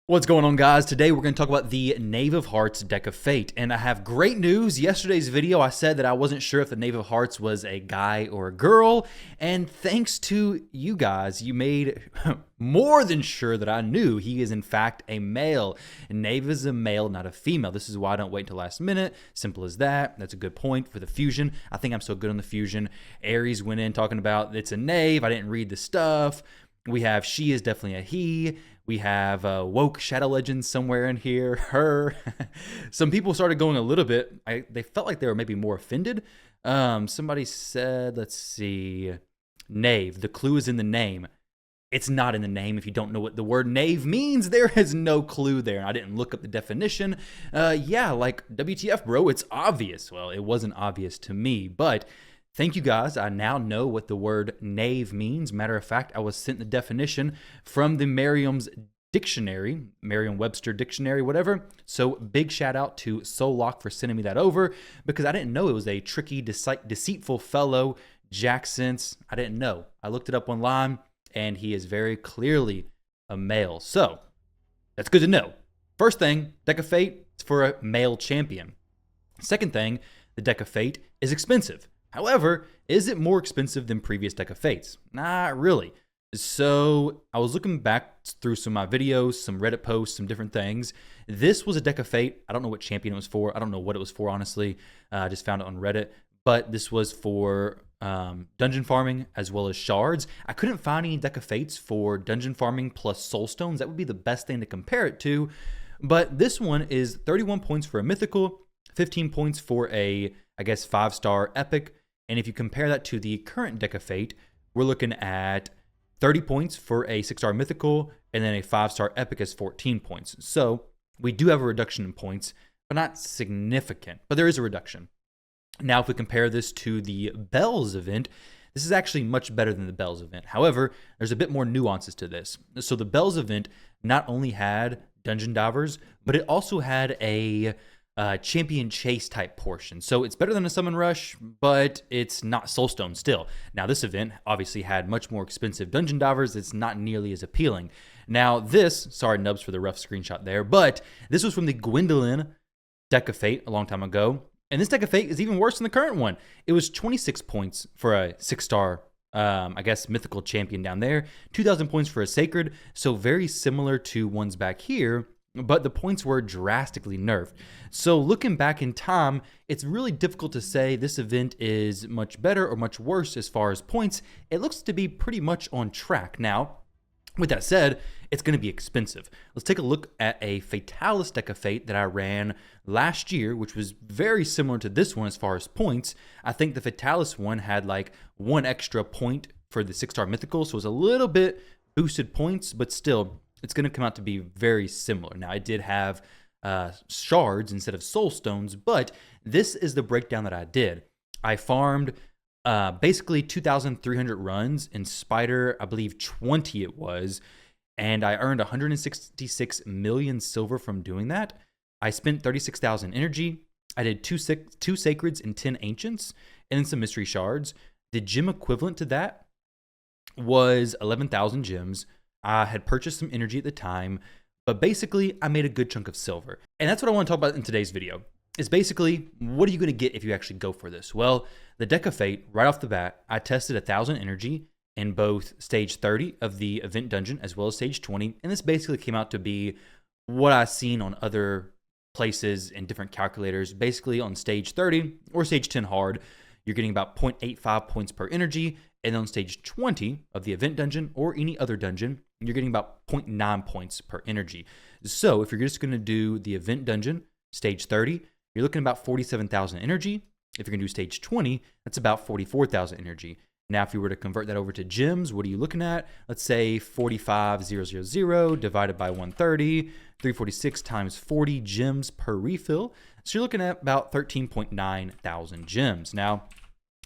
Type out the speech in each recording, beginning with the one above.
What's going on, guys? Today we're going to talk about the Knave of Hearts deck of Fate, and I have great news. Yesterday's video I said that I wasn't sure if the Knave of Hearts was a guy or a girl, and thanks to you guys, you made more than sure that I knew he is in fact a male. Knave is a male, not a female. This is why I don't wait until last minute. Simple as that. That's a good point for the fusion. I think I'm so good on the fusion. Aries went in talking about it's a Knave. I didn't read the stuff. We have she is definitely a he. We have woke Shadow Legends somewhere in here, her. Some people started going a little bit. They felt like they were maybe more offended. Somebody said, let's see, Knave. The clue is in the name. It's not in the name. If you don't know what the word knave means, there is no clue there. I didn't look up the definition. Yeah, like WTF, bro, it's obvious. Well, it wasn't obvious to me, but thank you guys. I now know what the word knave means. Matter of fact, I was sent the definition from the Merriam's dictionary, Merriam-Webster dictionary, whatever. So big shout out to Sollock for sending me that over because I didn't know it was a tricky, deceitful fellow, Jackson's. I didn't know. I looked it up online and he is very clearly a male. So that's good to know. First thing, deck of fate, it's for a male champion. Second thing, the deck of fate is expensive. However, is it more expensive than previous deck of fates? Not really. So I was looking back through some of my videos, some Reddit posts, some different things. This was a deck of fate. I don't know what champion it was for. I don't know what it was for, honestly. I just found it on Reddit. But this was for dungeon farming as well as shards. I couldn't find any deck of fates for dungeon farming plus soul stones. That would be the best thing to compare it to. But this one is 31 points for a mythical, 15 points for a, I guess, 5-star epic. And if you compare that to the current deck of fate, we're looking at 30 points for a 6-star mythical, and then a 5-star epic is 14 points. So we do have a reduction in points, but not significant, but there is a reduction. Now, if we compare this to the Bells event, this is actually much better than the Bells event. However, there's a bit more nuances to this. So the Bells event not only had dungeon divers, but it also had a champion chase type portion. So it's better than a summon rush, but it's not soulstone still. Now this event obviously had much more expensive dungeon divers. It's not nearly as appealing. Now this, sorry Nubs for the rough screenshot there, but this was from the Gwendolyn deck of fate a long time ago. And this deck of fate is even worse than the current one. It was 26 points for a 6-star, I guess, mythical champion down there. 2,000 points for a sacred. So very similar to ones back here, but the points were drastically nerfed. So looking back in time, it's really difficult to say this event is much better or much worse as far as points. It looks to be pretty much on track. Now, with that said, it's going to be expensive. Let's take a look at a Fatalis deck of fate that I ran last year, which was very similar to this one as far as points. I think the Fatalis one had like 1 extra point for the 6-star mythical, so it was a little bit boosted points, but still, it's going to come out to be very similar. Now, I did have shards instead of soul stones, but this is the breakdown that I did. I farmed basically 2,300 runs in Spider, I believe 20 it was, and I earned 166 million silver from doing that. I spent 36,000 energy. I did two sacreds and 10 ancients, and then some mystery shards. The gem equivalent to that was 11,000 gems. I had purchased some energy at the time, but basically I made a good chunk of silver. And that's what I want to talk about in today's video, is basically, what are you going to get if you actually go for this? Well, the deck of fate, right off the bat, I tested 1,000 energy in both stage 30 of the event dungeon as well as stage 20. And this basically came out to be what I've seen on other places and different calculators. Basically on stage 30 or stage 10 hard, you're getting about 0.85 points per energy. And on stage 20 of the event dungeon or any other dungeon, you're getting about 0.9 points per energy. So if you're just going to do the event dungeon, stage 30, you're looking at about 47,000 energy. If you're going to do stage 20, that's about 44,000 energy. Now, if you were to convert that over to gems, what are you looking at? Let's say 45,000 divided by 130, 346 times 40 gems per refill. So you're looking at about 13.9 thousand gems. Now,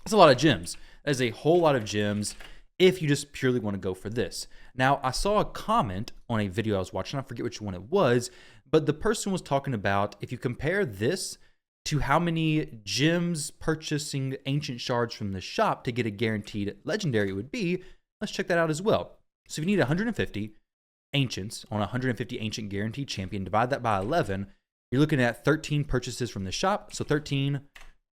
that's a lot of gems. That is a whole lot of gems if you just purely want to go for this. Now, I saw a comment on a video I was watching. I forget which one it was, but the person was talking about if you compare this to how many gems purchasing ancient shards from the shop to get a guaranteed legendary would be, let's check that out as well. So if you need 150, ancients on a 150 ancient guaranteed champion, divide that by 11, you're looking at 13 purchases from the shop. So 13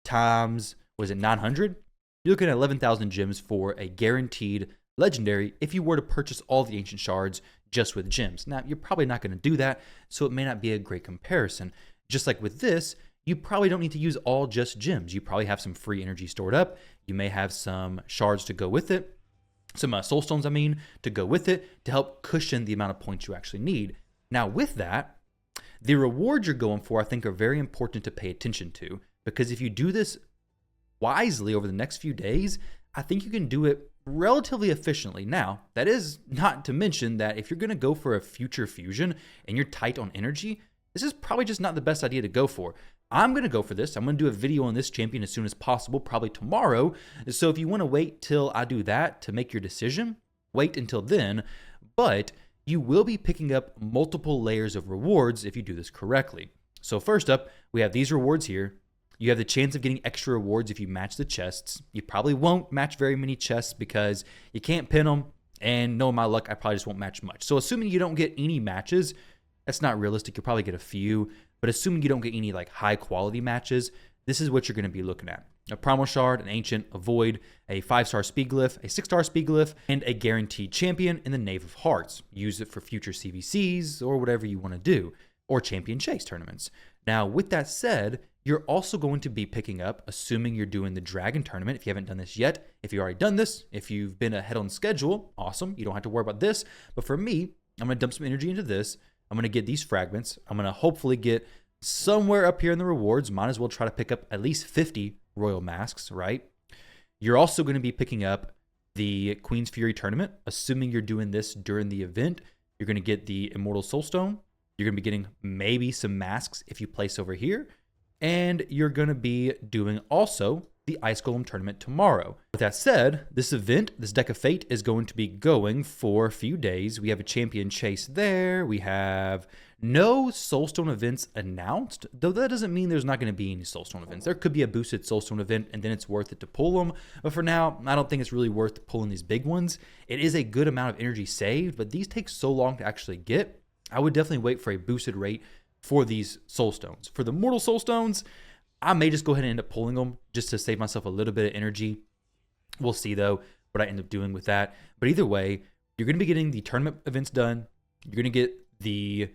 times, was it 900? You're looking at 11,000 gems for a guaranteed legendary if you were to purchase all the ancient shards just with gems. Now, you're probably not going to do that, so it may not be a great comparison. Just like with this, you probably don't need to use all just gems. You probably have some free energy stored up. You may have some shards to go with it, some soul stones, to go with it to help cushion the amount of points you actually need. Now, with that, the rewards you're going for, I think, are very important to pay attention to, because if you do this wisely over the next few days, I think you can do it relatively efficiently. Now, that is not to mention that if you're going to go for a future fusion and you're tight on energy, this is probably just not the best idea to go for. I'm going to go for this. I'm going to do a video on this champion as soon as possible, probably tomorrow. So if you want to wait till I do that to make your decision, wait until then. But you will be picking up multiple layers of rewards if you do this correctly. So first up, we have these rewards here. You have the chance of getting extra rewards if you match the chests. You probably won't match very many chests because you can't pin them. And knowing my luck, I probably just won't match much. So assuming you don't get any matches, that's not realistic. You'll probably get a few. But assuming you don't get any like high quality matches, this is what you're going to be looking at. A Primal Shard, an Ancient, a Void, a 5-star Speed Glyph, a 6-star Speed Glyph, and a Guaranteed Champion in the Knave of Hearts. Use it for future CVCs or whatever you want to do, or Champion Chase tournaments. Now, with that said, you're also going to be picking up, assuming you're doing the Dragon Tournament, if you haven't done this yet. If you've already done this, if you've been ahead on schedule, awesome. You don't have to worry about this. But for me, I'm going to dump some energy into this. I'm going to get these fragments. I'm going to hopefully get somewhere up here in the rewards. Might as well try to pick up at least 50 Royal Masks, right? You're also going to be picking up the Queen's Fury Tournament. Assuming you're doing this during the event, you're going to get the Immortal Soulstone. You're going to be getting maybe some masks if you place over here. And you're going to be doing also the Ice Golem Tournament tomorrow. With that said, this event, this Deck of Fate, is going to be going for a few days. We have a Champion Chase there. We have no Soulstone events announced, though that doesn't mean there's not going to be any Soulstone events. There could be a boosted Soulstone event, and then it's worth it to pull them. But for now, I don't think it's really worth pulling these big ones. It is a good amount of energy saved, but these take so long to actually get. I would definitely wait for a boosted rate for these Soulstones. For the Mortal Soulstones, I may just go ahead and end up pulling them just to save myself a little bit of energy. We'll see, though, what I end up doing with that. But either way, you're going to be getting the tournament events done. You're going to get the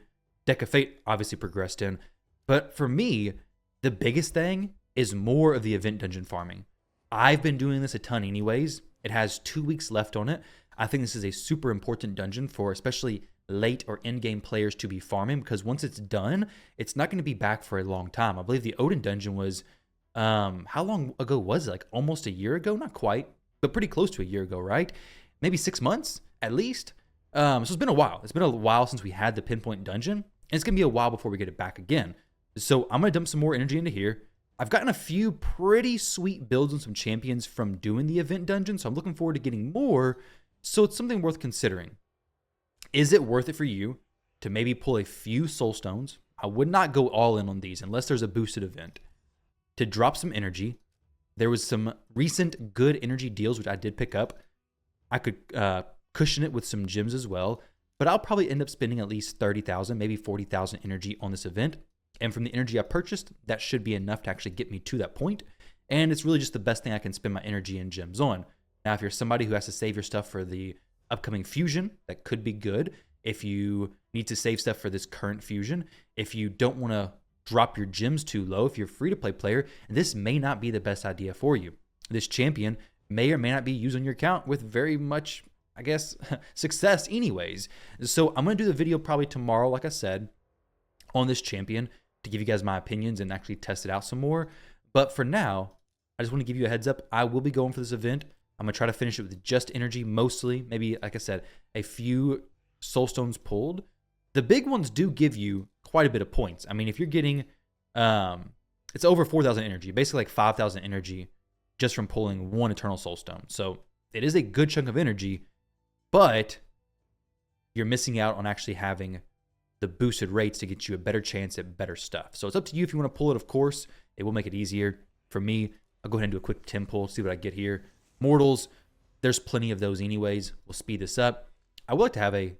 Deck of Fate obviously progressed in. But for me, the biggest thing is more of the event dungeon farming. I've been doing this a ton anyways. It has 2 weeks left on it. I think this is a super important dungeon for especially late or in-game players to be farming, because once it's done, it's not going to be back for a long time. I believe the Odin dungeon was, how long ago was it? Like almost a year ago? Not quite, but pretty close to a year ago, right? Maybe 6 months at least. So it's been a while. It's been a while since we had the pinpoint dungeon, and it's going to be a while before we get it back again. So I'm going to dump some more energy into here. I've gotten a few pretty sweet builds on some champions from doing the event dungeon, so I'm looking forward to getting more. So it's something worth considering. Is it worth it for you to maybe pull a few soul stones? I would not go all in on these unless there's a boosted event. To drop some energy. There was some recent good energy deals, which I did pick up. I could cushion it with some gems as well, but I'll probably end up spending at least 30,000, maybe 40,000 energy on this event. And from the energy I purchased, that should be enough to actually get me to that point. And it's really just the best thing I can spend my energy and gems on. Now, if you're somebody who has to save your stuff for the upcoming fusion, that could be good. If you need to save stuff for this current fusion, if you don't want to drop your gems too low, if you're a free-to-play player, this may not be the best idea for you. This champion may or may not be used on your account with very much, I guess, success anyways. So I'm going to do the video probably tomorrow, like I said, on this champion to give you guys my opinions and actually test it out some more. But for now, I just want to give you a heads up. I will be going for this event. I'm going to try to finish it with just energy mostly. Maybe, like I said, a few soul stones pulled. The big ones do give you quite a bit of points. I mean, if you're getting, it's over 4,000 energy, basically like 5,000 energy just from pulling one eternal soul stone. So it is a good chunk of energy, but you're missing out on actually having the boosted rates to get you a better chance at better stuff. So it's up to you if you want to pull it, of course. It will make it easier. For me, I'll go ahead and do a quick 10 pull, see what I get here. Mortals, there's plenty of those anyways. We'll speed this up. I would like to have a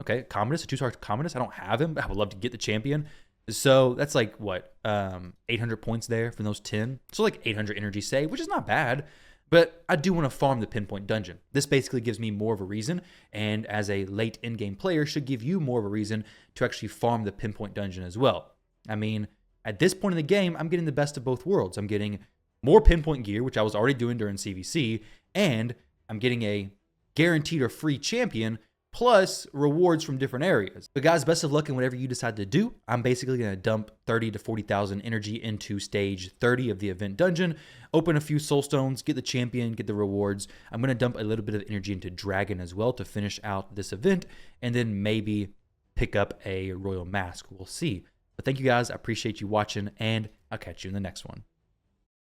Okay, Commodus, a 2-star Commodus. I don't have him, but I would love to get the champion. So that's like what, 800 points there from those 10. So like 800 energy save, which is not bad. But I do want to farm the pinpoint dungeon. This basically gives me more of a reason, and as a late in-game player, should give you more of a reason to actually farm the pinpoint dungeon as well. I mean, at this point in the game, I'm getting the best of both worlds. I'm getting more pinpoint gear, which I was already doing during CVC, and I'm getting a guaranteed or free champion, plus rewards from different areas. But guys, best of luck in whatever you decide to do. I'm basically going to dump 30 to 40,000 energy into stage 30 of the event dungeon, open a few soul stones, get the champion, get the rewards. I'm going to dump a little bit of energy into dragon as well to finish out this event, and then maybe pick up a royal mask. We'll see. But thank you guys. I appreciate you watching, and I'll catch you in the next one.